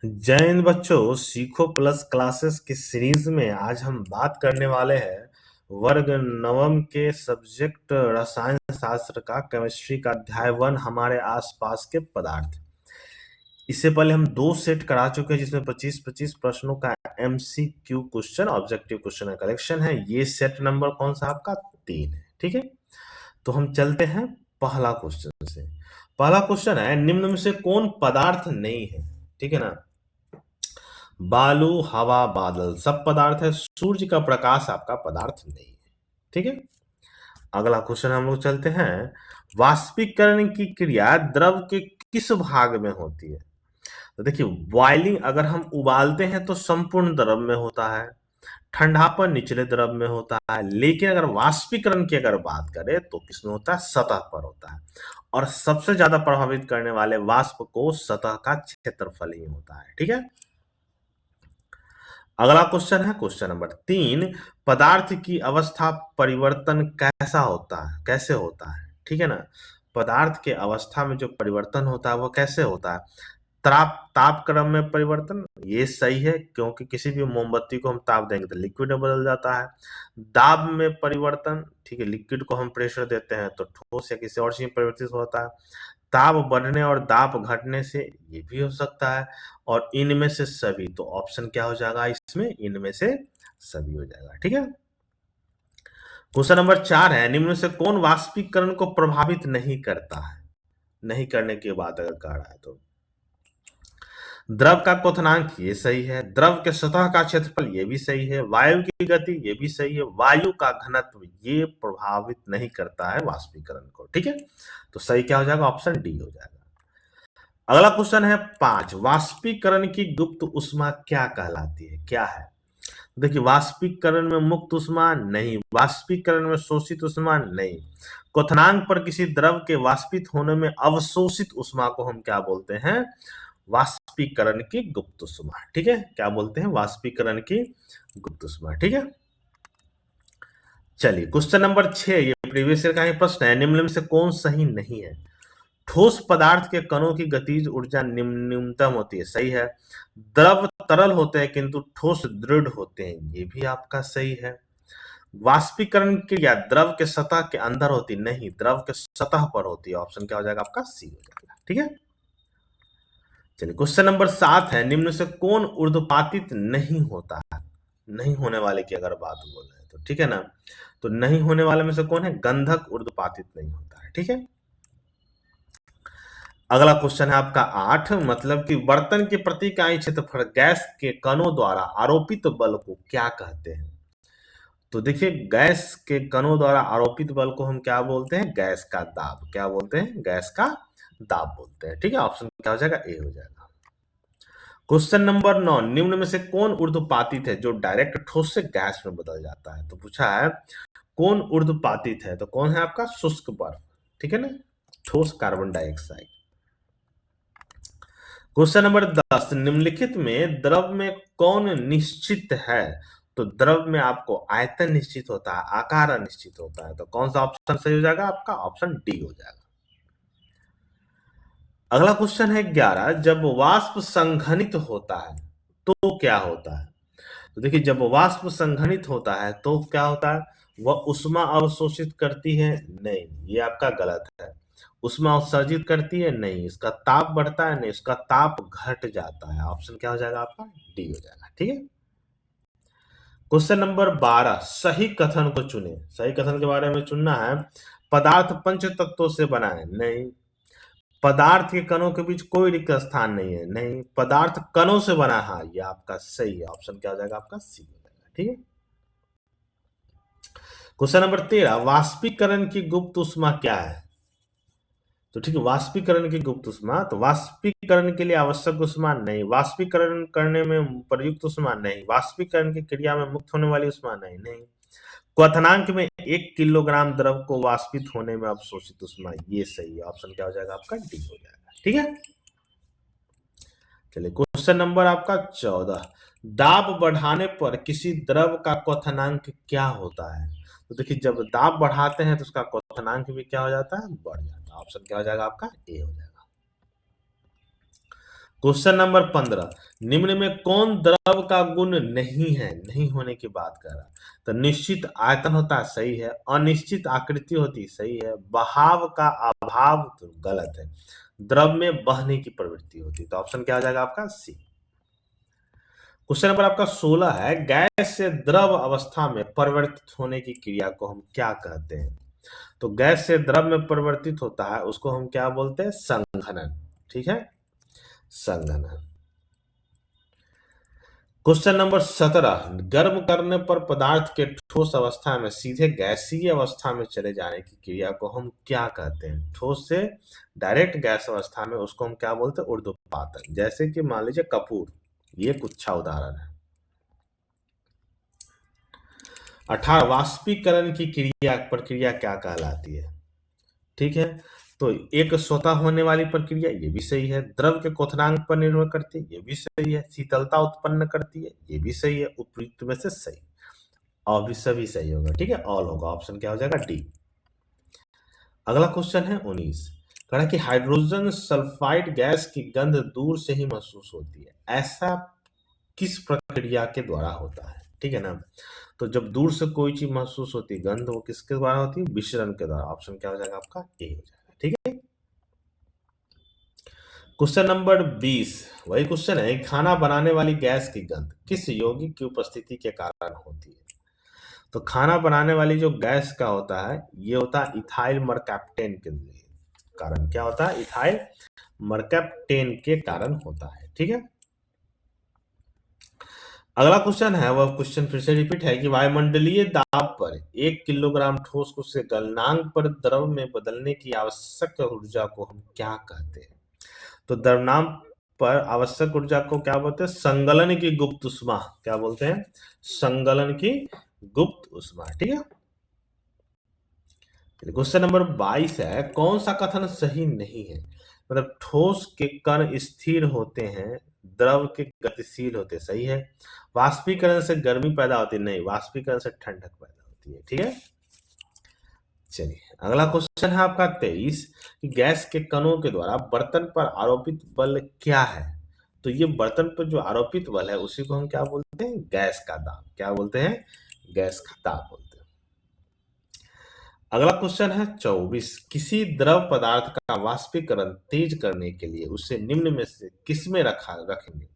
जय हिंद बच्चों, सीखो प्लस क्लासेस की सीरीज में आज हम बात करने वाले हैं वर्ग नवम के सब्जेक्ट रसायन शास्त्र का केमिस्ट्री का अध्याय 1 हमारे आसपास के पदार्थ। इससे पहले हम 2 सेट करा चुके हैं जिसमें 25-25 प्रश्नों का एमसीक्यू क्वेश्चन ऑब्जेक्टिव क्वेश्चन का कलेक्शन है। ये सेट नंबर कौन सा आपका 3 है। ठीक है, तो हम चलते हैं पहला क्वेश्चन से। पहला क्वेश्चन है, निम्न में से कौन पदार्थ नहीं है। ठीक है ना, बालू, हवा, बादल सब पदार्थ है, सूर्य का प्रकाश आपका पदार्थ नहीं है। ठीक है, अगला क्वेश्चन हम लोग चलते हैं, वाष्पीकरण की क्रिया द्रव के किस भाग में होती है। तो देखिए, बॉइलिंग अगर हम उबालते हैं तो संपूर्ण द्रव में होता है, ठंडापन निचले द्रव में होता है, लेकिन अगर वाष्पीकरण की अगर बात करें तो किसमें होता है, सतह पर होता है। और सबसे ज्यादा प्रभावित करने वाले वाष्प को सतह का क्षेत्रफल ही होता है। ठीक है, अगला क्वेश्चन है क्वेश्चन नंबर 3, पदार्थ की अवस्था परिवर्तन कैसा होता है, कैसे होता है। ठीक है ना, पदार्थ के अवस्था में जो परिवर्तन होता है वो कैसे होता है, ताप क्रम में परिवर्तन, ये सही है क्योंकि किसी भी मोमबत्ती को हम ताप देंगे तो लिक्विड में बदल जाता है। दाब में परिवर्तन, ठीक है, लिक्विड को हम प्रेशर देते हैं तो ठोस या किसी और चीज में परिवर्तित होता है। ताप बढ़ने और दाब घटने से ये भी हो सकता है, और इनमें से सभी, तो ऑप्शन क्या हो जाएगा इसमें, इनमें से सभी हो जाएगा। ठीक है, क्वेश्चन नंबर 4 है, निम्न में से कौन वाष्पीकरण को प्रभावित नहीं करता है। नहीं करने की बात अगर कह रहा है तो द्रव का क्वथनांक, ये सही है, द्रव के सतह का क्षेत्रफल, ये भी सही है, वायु की गति, ये भी सही है, वायु का घनत्व, ये प्रभावित नहीं करता है वाष्पीकरण को। ठीक है, तो सही क्या हो जाएगा, ऑप्शन डी हो जाएगा। अगला क्वेश्चन है 5, वाष्पीकरण की गुप्त ऊष्मा क्या कहलाती है, क्या है। देखिए, वाष्पीकरण में मुक्त ऊष्मा नहीं, वाष्पीकरण में शोषित ऊष्मा नहीं, क्वथनांक पर किसी द्रव के वाष्पित होने में अवशोषित ऊष्मा को हम क्या बोलते हैं, वाष्पीकरण की गुप्त ऊष्मा। ठीक है, क्या बोलते हैं, वाष्पीकरण की गुप्त ऊष्मा। ठीक है, चलिए क्वेश्चन नंबर 6, ये प्रीवियस ईयर का ही प्रश्न है, निम्न में से कौन सही नहीं है। ठोस पदार्थ के कणों की गतिज ऊर्जा न्यूनतम होती है, सही है। द्रव तरल होते हैं किंतु ठोस दृढ़ होते हैं, ये भी आपका सही है। वाष्पीकरण क्रिया द्रव के सतह के अंदर होती नहीं, द्रव के सतह पर होती है, ऑप्शन क्या हो जाएगा आपका, सी हो जाएगा। ठीक है, चलिए क्वेश्चन नंबर 7 है, निम्न से कौन ऊर्ध्वपातित नहीं होता है। नहीं होने वाले की अगर बात बोल रहे हैं तो, ठीक है ना, तो नहीं होने वाले में से कौन है, गंधक ऊर्ध्वपातित नहीं होता है। ठीक है, अगला क्वेश्चन है आपका 8, मतलब कि बर्तन के प्रति इकाई क्षेत्रफल गैस के कणों द्वारा आरोपित बल को क्या कहते हैं। तो देखिए, गैस के कणों द्वारा आरोपित बल को हम क्या बोलते हैं, गैस का दाब, क्या बोलते हैं, गैस का दाब बोलते हैं। ठीक है, ऑप्शन क्या हो जाएगा, ए हो जाएगा। क्वेश्चन नंबर 9, निम्न में से कौन ऊर्ध्वपातित है जो डायरेक्ट ठोस से गैस में बदल जाता है। तो पूछा है कौन ऊर्ध्वपातित है, तो कौन है आपका, शुष्क बर्फ। ठीक है ना, ठोस कार्बन डाइऑक्साइड। क्वेश्चन नंबर 10, निम्नलिखित में द्रव में कौन निश्चित है। तो द्रव में आपको आयतन निश्चित होता है, आकार अनिश्चित होता है, तो कौन सा ऑप्शन सही हो जाएगा आपका, ऑप्शन डी हो जाएगा। अगला क्वेश्चन है 11, जब वाष्प संघनित होता है तो क्या होता है। तो देखिए, जब वाष्प संघनित होता है तो क्या होता है, वह ऊष्मा अवशोषित करती है, नहीं, ये आपका गलत है। ऊष्मा उत्सर्जित करती है, नहीं, इसका ताप बढ़ता है, नहीं, इसका ताप घट जाता है, ऑप्शन क्या हो जाएगा आपका, डी हो जाएगा। ठीक है, क्वेश्चन नंबर 12, सही कथन को चुने। सही कथन के बारे में चुनना है, पदार्थ पंच तत्वों से बना है, नहीं, पदार्थ के कणों के बीच कोई रिक्त स्थान नहीं है, नहीं, पदार्थ कणों से बना है, ये आपका सही है, ऑप्शन क्या हो जाएगा आपका, सी हो जाएगा। ठीक है, क्वेश्चन नंबर 13, वाष्पीकरण की गुप्त ऊष्मा क्या है। तो ठीक है, वाष्पीकरण की गुप्त ऊष्मा, तो वाष्पीकरण के लिए आवश्यक ऊष्मा नहीं, वाष्पीकरण करने में प्रयुक्त ऊष्मा नहीं, वाष्पीकरण की क्रिया में मुक्त होने वाली ऊष्मा नहीं, नहीं, क्वथनांक में 1 किलोग्राम द्रव को वाष्पित होने में अवशोषित ऊष्मा, ये सही है, ऑप्शन क्या हो जाएगा आपका, डी हो जाएगा। ठीक है, चलिए क्वेश्चन नंबर आपका 14, दाब बढ़ाने पर किसी द्रव का क्वथनांक क्या होता है। तो देखिए, जब दाब बढ़ाते हैं तो उसका क्वथनांक भी क्या हो जाता है, बढ़ जाता है, ऑप्शन क्या हो जाएगा आपका, ए हो जाएगा। क्वेश्चन नंबर 15, निम्न में कौन द्रव का गुण नहीं है, नहीं होने की बात कर रहा है। तो निश्चित आयतन होता है, सही है। अनिश्चित आकृति होती है, सही है। बहाव का अभाव तो गलत है। द्रव में बहने की प्रवृत्ति होती है, तो ऑप्शन क्या हो जाएगा आपका सी। क्वेश्चन नंबर आपका 16 है, गैस से द्रव अवस्था में परिवर्तित होने की क्रिया को हम क्या कहते हैं। तो गैस से द्रव में परिवर्तित होता है, उसको हम क्या बोलते हैं, संघनन। ठीक है, संघनन। क्वेश्चन नंबर 17, गर्म करने पर पदार्थ के ठोस अवस्था में सीधे गैसीय अवस्था में चले जाने की क्रिया को हम क्या कहते हैं। ठोस से डायरेक्ट गैस अवस्था में, उसको हम क्या बोलते हैं, ऊर्ध्वपातन। जैसे कि मान लीजिए कपूर, ये कुछ अच्छा उदाहरण है। 18, वाष्पीकरण की प्रक्रिया क्या कहलाती है। ठीक है, तो एक स्वतः होने वाली प्रक्रिया, ये भी सही है। द्रव के क्वथनांक पर निर्भर करती है, ये भी सही है। शीतलता उत्पन्न करती है, ये भी सही है। उपयुक्त में से सही, और भी सभी सही होगा। ठीक है, ऑल होगा। ऑप्शन क्या हो जाएगा, डी। अगला क्वेश्चन है 19, कह रहा है कि हाइड्रोजन सल्फाइड गैस की गंध दूर से ही महसूस होती है, ऐसा किस प्रक्रिया के द्वारा होता है। ठीक है ना, तो जब दूर से कोई चीज महसूस होती है गंध, वो किसके द्वारा होती है, विशरण के द्वारा। ऑप्शन क्या हो जाएगा आपका, ए हो जाएगा। ठीक है, क्वेश्चन नंबर 20, वही क्वेश्चन है, खाना बनाने वाली गैस की गंध किस यौगिक की उपस्थिति के कारण होती है। तो खाना बनाने वाली जो गैस का होता है, ये होता है इथाइल मरकैप्टेन के कारण। क्या होता है, इथाइल मरकैप्टेन के कारण होता है। ठीक है, अगला क्वेश्चन है, वह क्वेश्चन फिर से रिपीट है कि वायुमंडलीय दाब पर 1 किलोग्राम ठोस को से गलनांक पर द्रव में बदलने की आवश्यक ऊर्जा को हम क्या कहते हैं। तो द्रव्यनांक पर आवश्यक ऊर्जा को क्या बोलते हैं, संगलन की गुप्त उष्मा। क्या बोलते हैं, संगलन की गुप्त उष्मा। ठीक है, क्वेश्चन नंबर 22 है, कौन सा कथन सही नहीं है। मतलब ठोस के कण स्थिर होते हैं, द्रव के गतिशील होते, सही है। वाष्पीकरण से गर्मी पैदा होती है, नहीं, वाष्पीकरण से ठंडक पैदा होती है। ठीक है, चलिए अगला क्वेश्चन है आपका 23, कि गैस के कणों के द्वारा बर्तन पर आरोपित बल क्या है। तो ये बर्तन पर जो आरोपित बल है, उसी को हम क्या बोलते हैं, गैस का दाब। क्या बोलते हैं, गैस का दाब बोलते हैं। अगला क्वेश्चन है 24, किसी द्रव पदार्थ का वाष्पीकरण तेज करने के लिए उसे निम्न में से किसमें रखेंगे।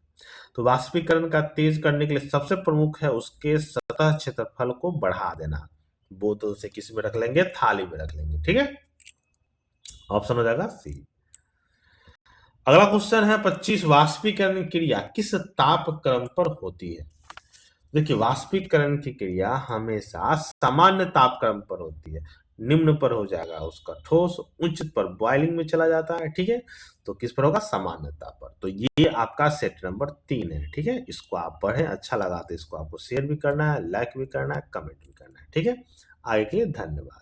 तो वाष्पीकरण का तेज करने के लिए सबसे प्रमुख है उसके सतह क्षेत्रफल को बढ़ा देना। बोतल से किस में रख लेंगे, थाली में रख लेंगे। ठीक है, ऑप्शन हो जाएगा सी। अगला क्वेश्चन है 25, वाष्पीकरण क्रिया किस तापक्रम पर होती है। देखिए, वाष्पीकरण की क्रिया हमेशा सामान्य तापक्रम पर होती है। निम्न पर हो जाएगा उसका ठोस, उच्च पर बॉइलिंग में चला जाता है। ठीक है, तो किस पर होगा, सामान्यता पर। तो ये आपका सेट नंबर 3 है। ठीक है, इसको आप पढ़ें, अच्छा लगा तो इसको आपको शेयर भी करना है, लाइक भी करना है, कमेंट भी करना है। ठीक है, आगे के लिए धन्यवाद।